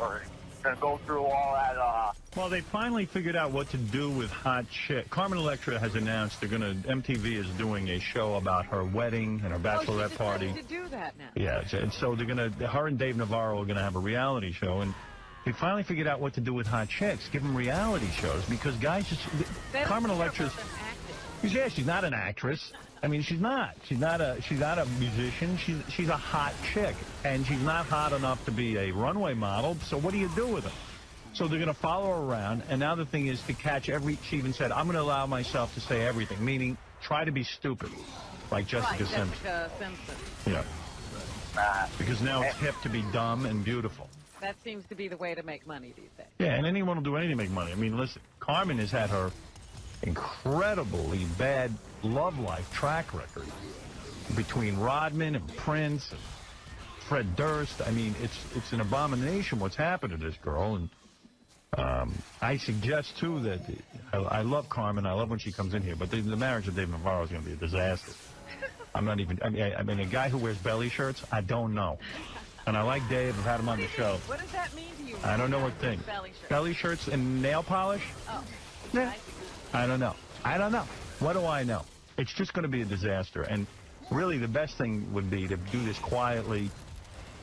or gonna go through all that. Well, they finally figured out what to do with hot chick. Carmen Electra has announced MTV is doing a show about her wedding and her bachelorette party. To do that now. Yeah, and so her and Dave Navarro are gonna have a reality show, and they finally figured out what to do with hot chicks. Give them reality shows because guys just Carmen Electra's. Yeah, she's not an actress. I mean, she's not. She's not a musician. She's a hot chick, and she's not hot enough to be a runway model. So what do you do with her? So they're going to follow her around, and now the thing is to catch every. She even said, "I'm going to allow myself to say everything," meaning try to be stupid, like Jessica Simpson. Jessica Simpson. Yeah. Because now it's hip to be dumb and beautiful. That seems to be the way to make money these days. Yeah, and anyone will do anything to make money. I mean, listen, Carmen has had her incredibly bad love life track record between Rodman and Prince and Fred Durst. I mean, it's an abomination what's happened to this girl, and I suggest too that I love Carmen. I love when she comes in here, but the marriage of Dave Navarro is going to be a disaster. I'm not even. I mean, a guy who wears belly shirts, I don't know. And I like Dave. I've had him on the show. What does that mean to you? I don't know what thing. Belly shirts and nail polish? Oh. Yeah. I don't know. I don't know. What do I know? It's just going to be a disaster. And really, the best thing would be to do this quietly.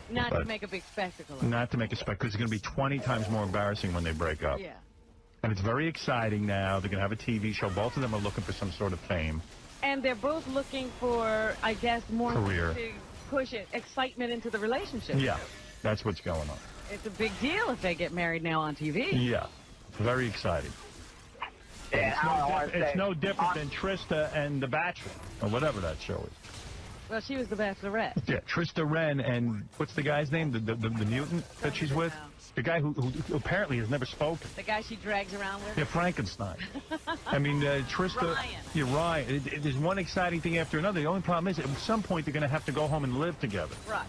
Not to make a big spectacle of it. Not to make a spectacle, because it's going to be 20 times more embarrassing when they break up. Yeah. And it's very exciting now. They're going to have a TV show. Both of them are looking for some sort of fame. And they're both looking for, I guess, more career to push excitement into the relationship. Yeah, that's what's going on. It's a big deal if they get married now on TV. Yeah, very exciting. Yeah, it's no different than Trista and The Bachelor, or whatever that show is. Well, she was the Bachelorette. Yeah, Trista Wren and what's the guy's name? The mutant that she's with? The guy who apparently has never spoken. The guy she drags around with? Yeah, Frankenstein. I mean, Trista... Ryan. You're right. There's one exciting thing after another. The only problem is, at some point, they're going to have to go home and live together. Right.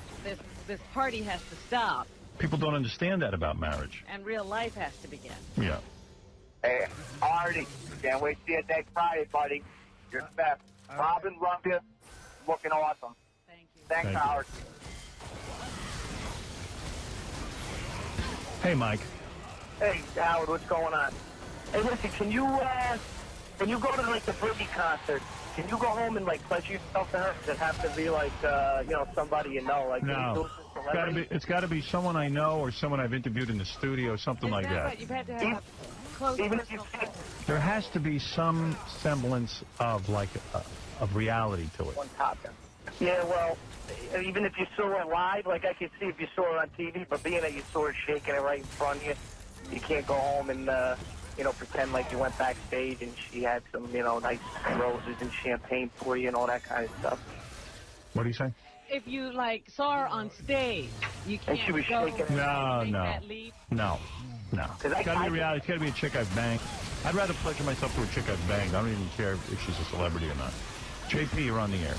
This party has to stop. People don't understand that about marriage. And real life has to begin. Yeah. Hey, Artie, can't wait to see you next Friday, buddy. You're the best. Robin, love you. Looking awesome. Thank you. Thanks, Howard. Hey, Mike. Hey, Howard, what's going on? Hey, listen, can you go to, like, the Britney concert? Can you go home and, like, pledge yourself to her? Does it have to be, like, somebody you know? Like, no. It's got to be someone I know or someone I've interviewed in the studio, something like that. Right. You've had to have a close personal... There has to be some semblance of, like, of reality to it. One topic. Yeah, well, even if you saw her live, like I could see if you saw her on TV, but being that you saw her shaking it right in front of you, you can't go home and, pretend like you went backstage and she had some, nice roses and champagne for you and all that kind of stuff. What do you say? If you, like, saw her on stage, you can't she was go shaking. No. It's got to be reality. It's got to be a chick I've banged. I'd rather pleasure myself to a chick I've banged. I don't even care if she's a celebrity or not. JP, you're on the air.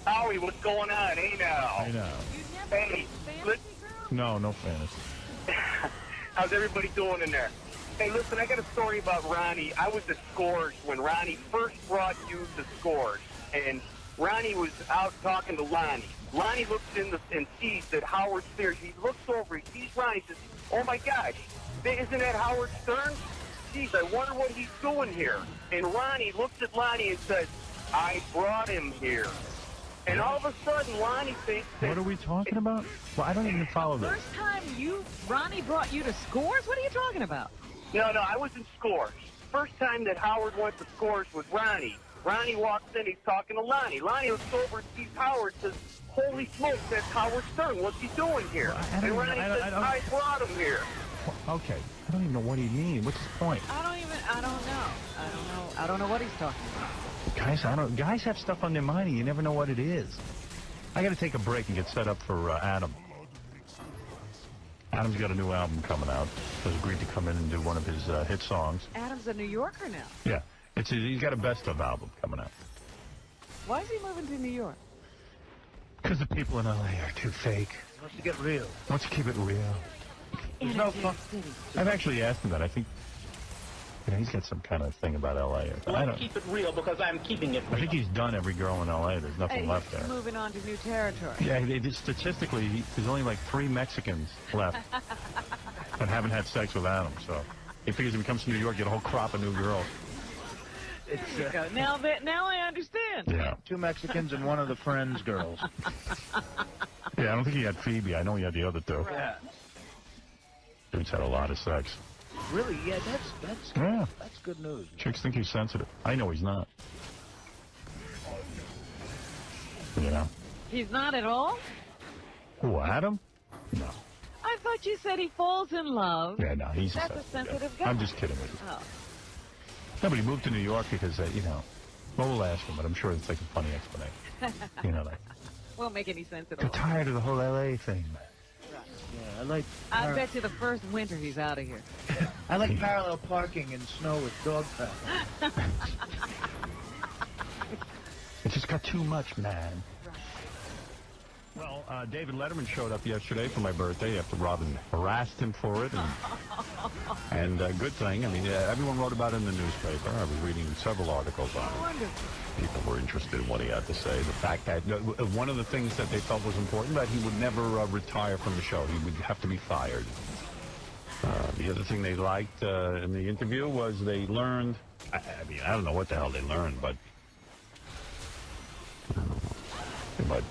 Howie, what's going on? Hey, now. I know. Hey, no fantasy. How's everybody doing in there? Hey, listen, I got a story about Ronnie. I was at Scores when Ronnie first brought you to Scores, and Ronnie was out talking to Lonnie. Lonnie looks in and sees that Howard Stern. He looks over, he sees Ronnie, says, "Oh my gosh, isn't that Howard Stern? Geez, I wonder what he's doing here." And Ronnie looks at Lonnie and says, "I brought him here." And all of a sudden, Lonnie thinks that... What are we talking about? Well, I don't even follow this. First time Ronnie brought you to Scores? What are you talking about? No, I was in Scores. First time that Howard went to Scores with Ronnie. Ronnie walks in, he's talking to Lonnie. Lonnie looks over and sees Howard, says, "Holy smokes, that's Howard Stern. What's he doing here?" Well, and Ronnie says, "I brought him here." Okay. I don't even know what he means. What's his point? I don't know what he's talking about. Guys have stuff on their mind and you never know what it is. I got to take a break and get set up for Adam. Adam's got a new album coming out. He's agreed to come in and do one of his hit songs. Adam's a New Yorker now. Yeah. He's got a best of album coming out. Why is he moving to New York? Because the people in L.A. are too fake. He wants to get real. Wants to keep it real. There's no fun. I've actually asked him that. I think he's got some kind of thing about L.A. I don't keep it real because I'm keeping it real. I think he's done every girl in L.A. There's nothing left there. Moving on to new territory. Yeah, statistically, there's only like 3 Mexicans left. but haven't had sex with Adam, so he figures if he comes to New York, get a whole crop of new girls. There you go. Now I understand. Yeah. 2 Mexicans and one of the friends' girls. Yeah, I don't think he had Phoebe. I know he had the other 2. Yeah. Dude's had a lot of sex. Really? Yeah, that's good news. Chicks think he's sensitive. I know he's not. You know? He's not at all? Who, Adam? No. I thought you said he falls in love. Yeah, no, he's That's a sensitive guy. I'm just kidding with you. Oh. No, but he moved to New York because, you know, well, we'll ask him, but I'm sure it's like a funny explanation. You know, like, Won't make any sense at I'm all. tired of the whole L.A. thing, man. Yeah, I bet you the first winter he's out of here. I like parallel parking in snow with dog pack. It just got too much, man. Well, David Letterman showed up yesterday for my birthday after Robin harassed him for it. And good thing. I mean, everyone wrote about it in the newspaper. I was reading several articles on it. Wonderful. People were interested in what he had to say. The fact that one of the things that they felt was important, that he would never retire from the show. He would have to be fired. The other thing they liked in the interview was they learned, I mean, I don't know what the hell they learned, but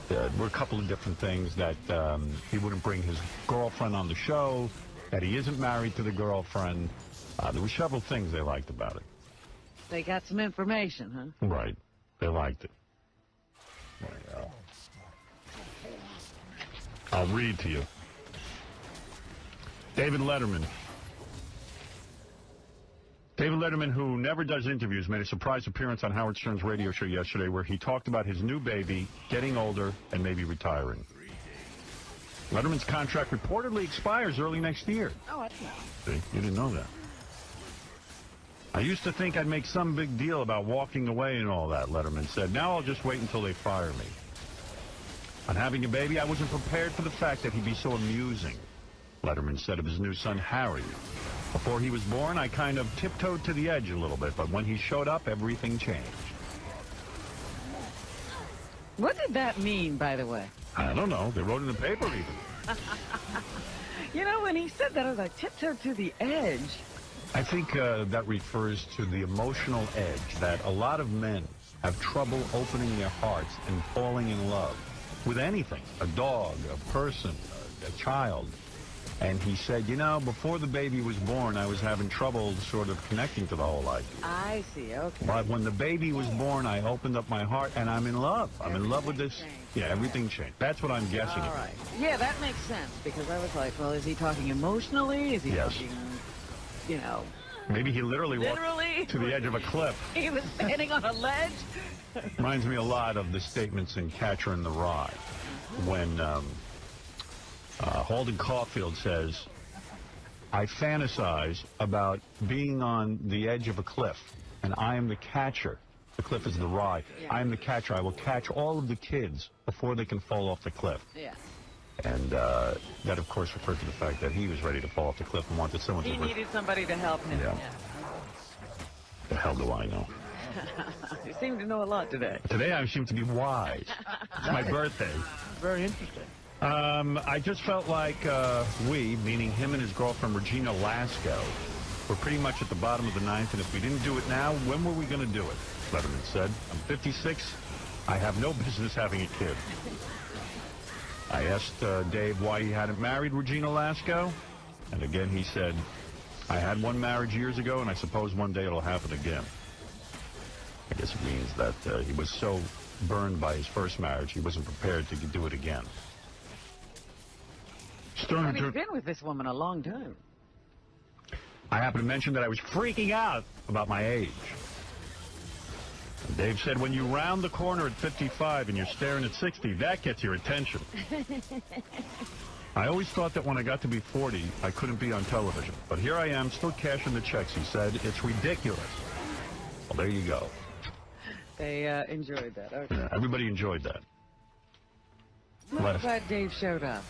there were a couple of different things that he wouldn't bring his girlfriend on the show, that he isn't married to the girlfriend. There were several things they liked about it. They got some information, huh? Right. They liked it. There you go. I'll read to you. David Letterman. David Letterman, who never does interviews, made a surprise appearance on Howard Stern's radio show yesterday where he talked about his new baby, getting older, and maybe retiring. Letterman's contract reportedly expires early next year. Oh, I didn't know. See, you didn't know that. I used to think I'd make some big deal about walking away and all that, Letterman said. Now I'll just wait until they fire me. On having a baby, I wasn't prepared for the fact that he'd be so amusing, Letterman said of his new son, Harry. Before he was born, I kind of tiptoed to the edge a little bit, but when he showed up, everything changed. What did that mean, by the way? I don't know. They wrote in the paper even. You know, when he said that, I was like, tiptoe to the edge. I think that refers to the emotional edge that a lot of men have trouble opening their hearts and falling in love with anything, a dog, a person, a child. And he said, you know, before the baby was born, I was having trouble sort of connecting to the whole idea. I see, okay. But when the baby was born, I opened up my heart, and I'm in love. I'm in love with this. Changed. Yeah, everything changed. That's what I'm guessing. All right. Yeah, that makes sense, because I was like, well, is he talking emotionally? Is he Yes. talking, you know... Maybe he literally walked to the edge of a cliff. He was standing on a ledge? Reminds me a lot of the statements in Catcher in the Rye, when Holden Caulfield says, I fantasize about being on the edge of a cliff, and I am the catcher. The cliff is the rye. Yeah. I am the catcher. I will catch all of the kids before they can fall off the cliff. Yeah. And that, of course, referred to the fact that he was ready to fall off the cliff and wanted someone He to... needed somebody to help him. Yeah. The hell do I know? You seem to know a lot today. Today I seem to be wise. It's my birthday. Very interesting. I just felt like we, meaning him and his girlfriend Regina Lasco, were pretty much at the bottom of the ninth, and if we didn't do it now, when were we going to do it? Letterman said. I'm 56. I have no business having a kid. I asked Dave why he hadn't married Regina Lasco, and again he said, I had one marriage years ago, and I suppose one day it'll happen again. I guess it means that he was so burned by his first marriage, he wasn't prepared to do it again. And he's been with this woman a long time. I happened to mention that I was freaking out about my age. And Dave said, when you round the corner at 55 and you're staring at 60, that gets your attention. I always thought that when I got to be 40, I couldn't be on television. But here I am, still cashing the checks, he said. It's ridiculous. Well, there you go. They enjoyed that. Okay. Yeah, everybody enjoyed that. Well, I'm glad Dave showed up.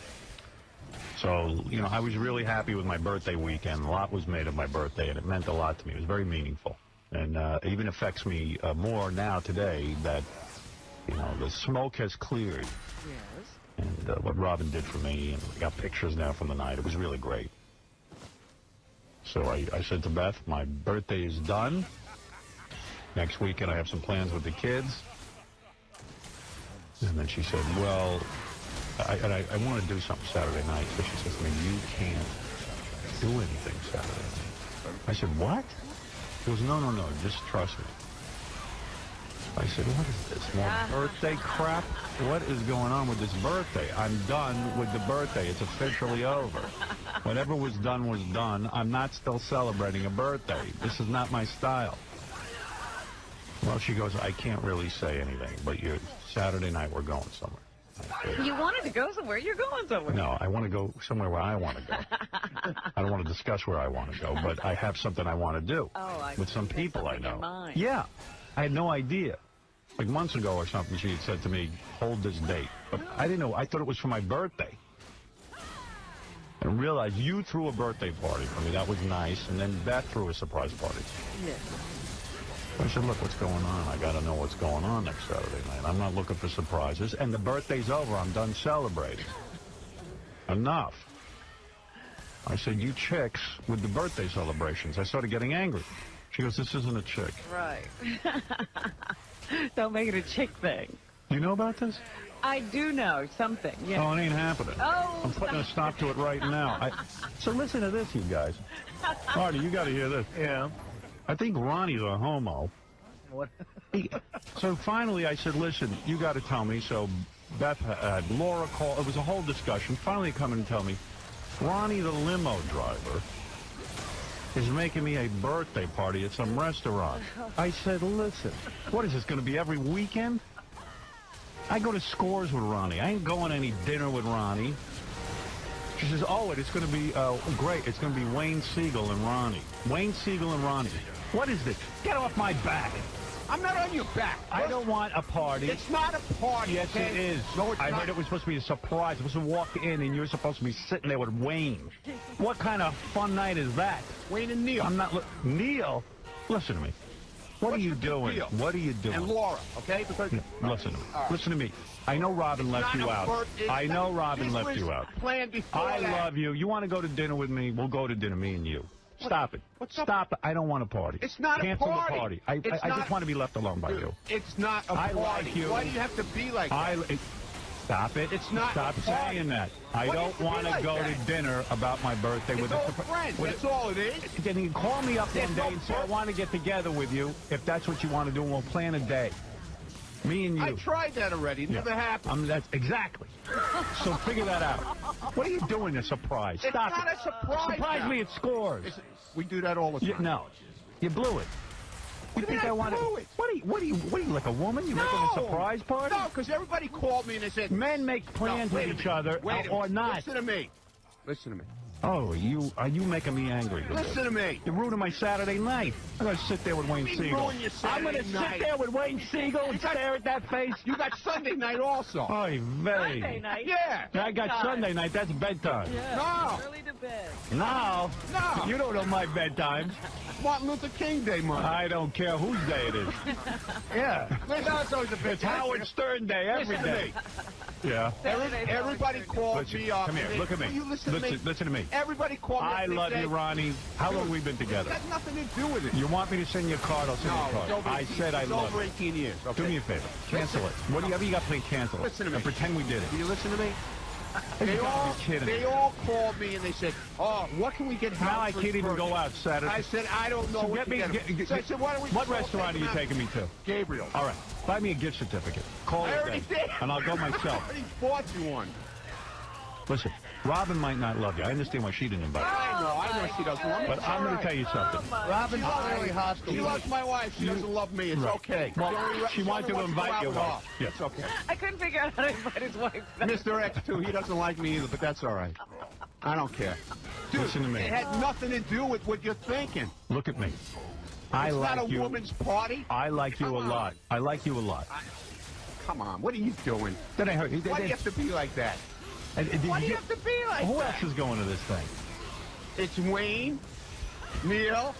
So, you know, I was really happy with my birthday weekend. A lot was made of my birthday, and it meant a lot to me. It was very meaningful. And it even affects me more now today that, you know, the smoke has cleared. Yes. And what Robin did for me, and we got pictures now from the night. It was really great. So I said to Beth, my birthday is done. Next weekend I have some plans with the kids. And then she said, well, I want to do something Saturday night. So she says to me, you can't do anything Saturday night. I said, what? She goes, no, just trust me. I said, what is this, more birthday crap? What is going on with this birthday? I'm done with the birthday. It's officially over. Whatever was done. I'm not still celebrating a birthday. This is not my style. Well, she goes, I can't really say anything, but Saturday night we're going somewhere. You wanted to go somewhere. You're going somewhere. No, I want to go somewhere where I want to go. I don't want to discuss where I want to go, but I have something I want to do with some people I know. Yeah, I had no idea. Like months ago or something, she had said to me, hold this date. But I didn't know. I thought it was for my birthday. And realized you threw a birthday party for me. That was nice. And then Beth threw a surprise party. Yeah. I said, look, what's going on? I got to know what's going on next Saturday night. I'm not looking for surprises. And the birthday's over. I'm done celebrating. Enough. I said, you chicks with the birthday celebrations. I started getting angry. She goes, this isn't a chick. Right. Don't make it a chick thing. Do you know about this? I do know something. Yeah. Oh, it ain't happening. Oh, I'm putting a stop to it right now. So listen to this, you guys. Marty, you got to hear this. Yeah. I think Ronnie's a homo. What? So finally I said, listen, you got to tell me. So Beth had Laura call. It was a whole discussion. Finally come in and tell me, Ronnie, the limo driver, is making me a birthday party at some restaurant. I said, listen, what is this going to be every weekend? I go to Scores with Ronnie. I ain't going to any dinner with Ronnie. She says, oh, it's going to be great. It's going to be Wayne Siegel and Ronnie. Wayne Siegel and Ronnie. What is this? Get off my back. I'm not on your back. I don't want a party. It's not a party. Yes, okay? it is. No, it's I not. heard it was supposed to be a surprise. It was to walk in, and you're supposed to be sitting there with Wayne. What kind of fun night is that? Wayne and Neil. I'm not... Neil? Listen to me. What are you doing? What are you doing? And Laura, okay? Because listen to me. Listen to me. I know Robin left you out. I know Robin left you out. I love you. You want to go to dinner with me? We'll go to dinner, me and you. Stop it. Stop it. I don't want a party. It's not a Cancel party. The party. I just want to be left alone by you. It's not a I party. like you. Why do you have to be like that? Stop it. It's not Stop a party. saying that. I Why don't do you want to like go that? to dinner about my birthday with It's old friends. That's all it is. Then you call me up one There's day no and say, I purpose. want to get together with you. If that's what you want to do, and we'll plan a day. Me and you. I tried that already. It never happened. That's exactly. So figure that out. What are you doing? A surprise? It's Stop not it. a surprise. Surprise now. me at Scores. We do that all the time. No, you blew it. You What do think you I mean want blew it? What are you like a woman? You making a surprise party? No, because everybody called me and they said... Men make plans with each other or not. Listen to me. Listen to me. Oh, are you making me angry? With Listen this? to me. You're ruining my Saturday night. I'm going to sit there with Wayne You Siegel. ruin your I'm going to Saturday night. sit there with Wayne Siegel and stare at that face. You got Sunday night also. Oy vey. Sunday night. Yeah. I got Sunday night. That's bedtime. Yeah. No. Early to bed. No. No. You don't know my bedtime. Martin Luther King Day Monday. I don't care whose day it is. Yeah. It's always a bit. It's Howard Stern Day every Listen to day. me. Yeah. Everybody called Listen, me up. come here. Look at me. Will you listen to me? Listen to me. Everybody called me up. I They love said, you, Ronnie. How long Dude, we been together? It got nothing to do with it. You want me to send you a card? I'll send you a No, it's card. over I 18 said I it's love over you. 18 years. Okay. Do me a favor. Cancel it. Whatever you got, please cancel it. Listen to me. And pretend we did it. Do you listen to me? You They gotta be kidding me. all called me and they said, "Oh, what can we get?" Now I Howard can't even for go out Saturday. I said, "I don't know So what get to me. get him." So I said, "Why don't we?" What just all restaurant are take you him out? taking me to? Gabriel. All right. Buy me a gift certificate. Call I it already then, did. and I'll go I myself. already bought you one. Listen, Robin might not love you. I understand why she didn't invite you. I know she doesn't love me. But I'm going to tell you something. Robin's really hostile. She loves my wife. She doesn't love me. It's Right. okay. Well, she wanted to invite you. Off. Yes. It's okay. I couldn't figure out how to invite his wife back. Mr. X, too. He doesn't like me either, but that's all right. I don't care. Dude, Listen to me. It had nothing to do with what you're thinking. Look at me. I It's like not a you. woman's party. I like you a Come lot. on. I like you a lot. Come on. What are you doing? Then I heard. Why do you have to be like that? Why do you have to be like Who that? else is going to this thing? It's Wayne, Neil,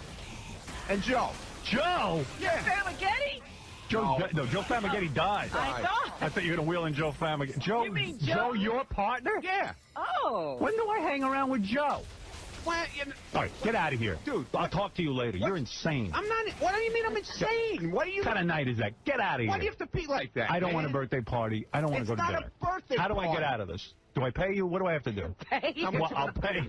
and Joe. Joe? Yeah. Famagetti? Joe Famagetti died. I thought. I thought you were going to wheel in Joe Famagetti. Joe, You mean Joe? your partner? Yeah. Oh. When do I hang around with Joe? plan. All right, get out of here. Dude, I'll talk to you later. You're insane. I'm not. What do you mean I'm insane? What do you? What kind of night is that? Get out of here. Why do you have to be like that? I don't man? want a birthday party. I don't want to go to dinner. It's not a birthday How do party. I get out of this? Do I pay you? What do I have to do? Pay you? Well, I'll pay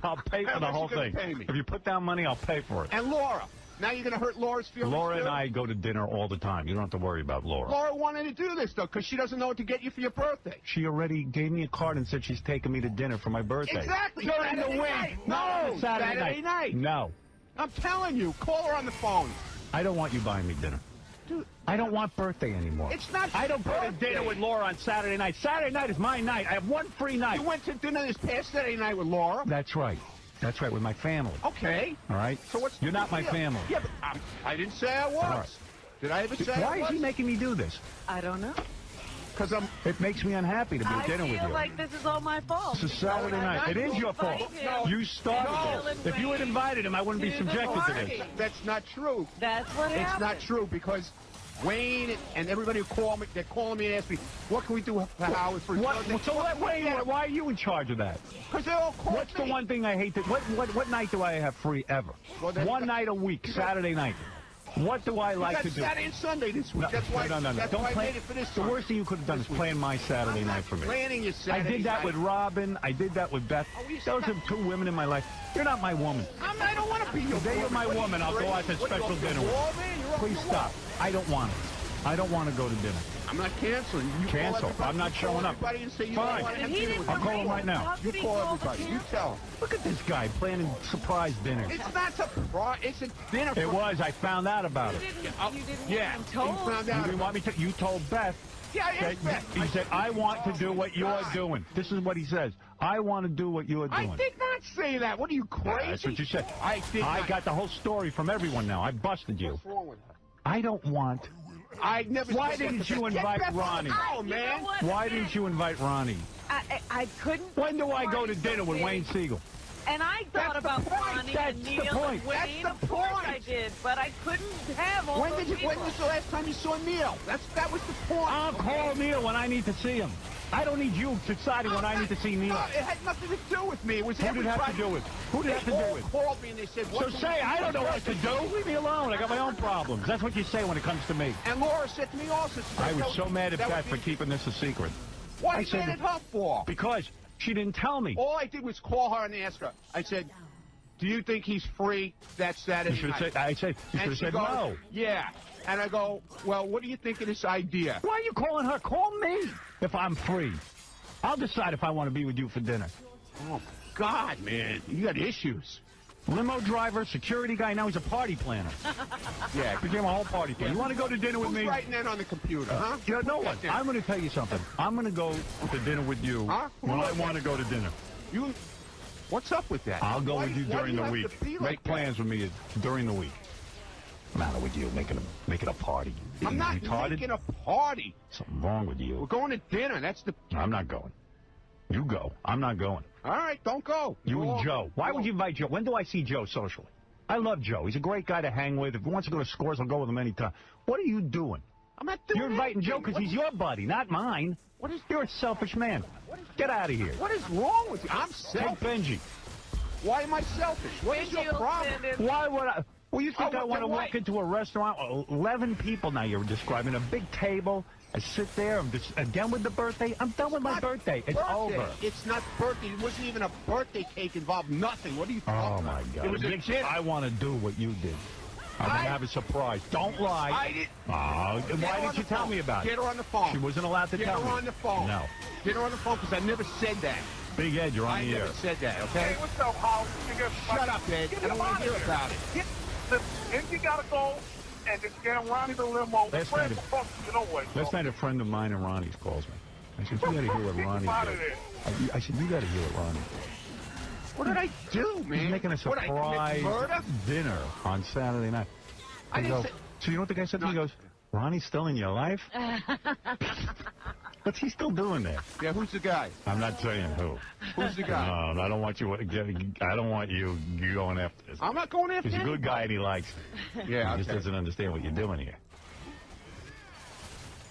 for the whole thing. Pay me? If you put down money, I'll pay for it. And Laura. Now you're going to hurt Laura's feelings. Laura and too? I go to dinner all the time. You don't have to worry about Laura. Laura wanted to do this, though, because she doesn't know what to get you for your birthday. She already gave me a card and said she's taking me to dinner for my birthday. Exactly. During the Saturday week. night. No, Saturday night. No. I'm telling you. Call her on the phone. I don't want you buying me dinner. Dude, I don't want birthday anymore. it's not I don't go to birthday. dinner with Laura on Saturday night. Saturday night is my night. I have one free night. You went to dinner this past Saturday night with Laura. That's right. That's right, with my family. Okay. All right? So what's the You're not big my deal? family. Yeah, but I didn't say I was. All right. Did I ever say Why I was? is he making me do this? I don't know. Because I'm... It makes me unhappy to be at dinner with feel you. like this is all my fault. This is Saturday night. It is your fault. No. You started this. If you had invited him, I wouldn't be subjected to this. That's not true. That's what happened. It's not true because Wayne and everybody who call me, they're calling me and asking me, what can we do for Howard for his birthday? So why are you in charge of that? Because they all call What's me. the one thing I hate? What night do I have free ever? Well, then- One night a week, Saturday night. What do I You like got to do? Saturday and Sunday this week. No, That's why, no. That's Don't why plan. I made it for this The time. worst thing you could have done is plan my Saturday I'm night not for me. planning your I Saturday did that night. with Robin. I did that with Beth. Those are two women in my life. You're not my woman. I don't want to be your If they were my What are you, woman, I'll go out to what, special you're off dinner your with wall, man? You're off Please your stop. wall. I don't want it. I don't want to go to dinner. I'm not canceling. You Cancel. Call everybody- I'm not you showing call up. everybody and say you Fine. don't want to have He dinner didn't with I'll me. call him right now. How You could he call call the everybody. You tell him. Look at this guy planning surprise dinner. It's not surprise. It's a dinner. It for- was. I found out about it. You didn't Yeah. want him told. You found You out. didn't want me to. You told Beth. Yeah, I Okay, asked Beth. he said, I want to do what you're doing. This is what he says. I want to do what you're I doing. did not say that. What are you crazy? That's what you said. I did I not. got the whole story from everyone now. I busted you. What's wrong with her? I don't want. I never. Why said that didn't to you Beth. Get invite Beth on the Ronnie? phone, You know man. what? Why didn't you invite Ronnie? I couldn't. When do I go to dinner with Wayne Siegel? And I thought That's the about point. Ronnie That's and the Neil point. and Wayne. That's the Of course point. I did, but I couldn't have all When those did you? people. When was the last time you saw Neil? That was the point. I'll call Neil when I need to see him. I don't need you deciding when I need to see Neil. No, it had nothing to do with me. It was Who did it have to everybody. do with? Who did it have to They do all with? called me and they said, So what can we say, do I don't for know what to birthday? do. Leave me alone. I got my own problems. That's what you say when it comes to me. And Laura said to me also. she said, I was that so mad at that Beth would for be- keeping this a secret. What I are you said mad at her for? Because she didn't tell me. All I did was call her and ask her. I said, do you think he's free that Saturday You should have night? said, I said, you should And have she said goes, no. Yeah. And I go, well, what do you think of this idea? Why are you calling her? Call me if I'm free. I'll decide if I want to be with you for dinner. Oh, God, man. You got issues. Limo driver, security guy, now he's a party planner. Yeah. Became a whole party planner. You want to go to dinner with Who's me? writing that on the computer, huh? You know what? Yeah. I'm going to tell you something. I'm going to go to dinner with you Huh? when I want to go to dinner. You, what's up with that? I'll go Why- with you why do during the have week. to be like Make that? plans with me during the week. Matter with you, making a party. I'm not retarded. making a party. Something wrong with We're you. going to dinner. That's the... I'm not going. You go. I'm not going. All right, don't go. You Go. and Joe. Why Go. would you invite Joe? When do I see Joe socially? I love Joe. He's a great guy to hang with. If he wants to go to Scores, I'll go with him anytime. What are you doing? I'm not doing You're inviting Joe anything. because he's your buddy, not mine. You're a selfish man. Get out of here. What is wrong with you? I'm Take selfish. Benji. Why am I selfish? What is your problem? Why would I? Well, you think Oh, I want to then walk why- into a restaurant? 11 people now you're describing. A big table. I sit there. I'm just again with the birthday. I'm done with my Not birthday. It's birthday. over. It's not birthday. It wasn't even a birthday cake involved. Nothing. What are you talking Oh, my about? God. It was a dinner. I want to do what you did. I'm going to have a surprise. Don't lie. I did. Oh, why Get her didn't on you the tell phone. me about Get it? her on the phone. She wasn't allowed to Get tell her me. on the phone. No. Get her on the phone because I never said that. Big Ed, you're on I the air. never said that, okay? Hey, what's up, Howard? Shut up, Ed. I don't want to hear about it. If you gotta go and just get Ronnie the limo, Last where night- the fuck you know what? Last night, a friend of mine and Ronnie's calls me. I said, you got to hear what Ronnie out of did. there. I said, you got to hear what Ronnie did. What did I do, man? He's making a What, I surprise commit murder? dinner on Saturday night. I didn't say... So you know what the guy said to me? He goes, Ronnie's still in your life? What's he still doing there? Yeah, who's the guy? I'm not saying who. Who's the guy? No, I don't want you. I don't want you going after this. I'm not going after He's a good anybody. guy and he likes it. Yeah, He just okay. doesn't understand what you're doing here.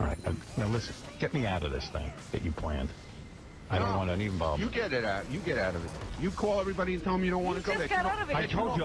All right, now listen. Get me out of this thing that you planned. I don't want any involvement. You get it out. You get out of it. You call everybody and tell them you don't want to go there. Just got out of it. I told you.